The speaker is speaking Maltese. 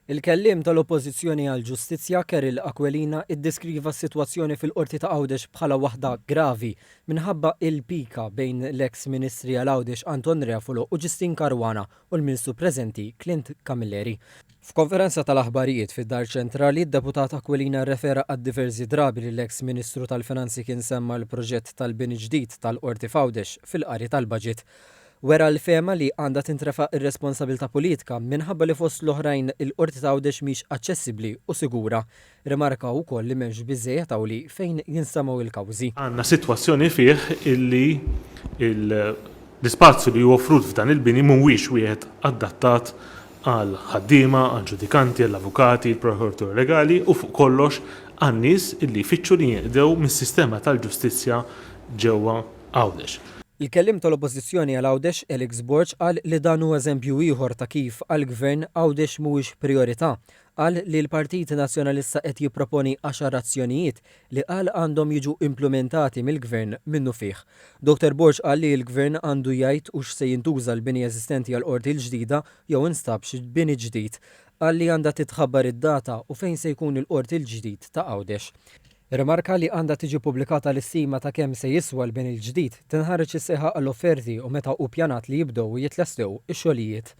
Il-kellim tal-Oppożizzjoni għall-Ġustizzja Keril Aquilina iddeskriva s-sitwazzjoni fil-Qorti ta' Għawdex bħala waħda gravi minħabba il-pika bejn l-eks ministri għal Għawdex Anton Reafolo u Ġistin Karwana u l-Ministru preżenti Clint Camilleri. F'konferenza tal-aħbarijiet fid-Dar Ċentrali, id-Deputat Aquilina rrefera għad diversi drabi li l-eks Ministru tal-Finanzi kien semma l-proġett tal-bini ġdid tal-Qorti f'Għawdex fil-qari tal-Baġit. Wera l-fema li għandha tintrefa ir-responsabilta politika minħabba li fost l-oħrajn il-Qorti ta' Għawdex mhix aċċessibbli u sigura. Rimarka wkoll li m'hemmx biżejjed tawli fejn jinstamaw il-kawżi. Għandna sitwazzjoni fih illi l-ispazju li huwa offrut f'dan il-bini mhuwiex wieħed adattat għal ħaddiema, għal ġudikanti, għall avukati, il-prokuratur legali u fuq kollox għan-nies illi jfittxu li jeqdew mis-sistema tal-ġustizzja ġewwa Għawdex. Il-kellim tal-Oppożizzjoni għal Għawdex Elix Borg qal li dan huwa eżempju ieħor ta' kif għall-Gvern Għawdex mhuwiex priorità. Qal li l-Partit Nazzjonalista qed jipproponi 10 azzjonijiet li qal għandhom jiġu implementati mill-Gvern minnu fih. Dr. Borg qal li l-Gvern għandu jgħid hux se jintuża l-bini eżistenti għall-qorti l-ġdida jew instabx bini ġdid. Qal li għandha titħabbar id-data u fejn se jkun il-qorti l-ġdid ta' Għawdex. Rimarka li għandha tiġi pubblikata l-istima ta' kemm se jiswa l-bini l-ġdid tinħareġ is-seħħa għall-offerti u meta hu ppjanat li jibdew jitlestew ix-xogħlijiet.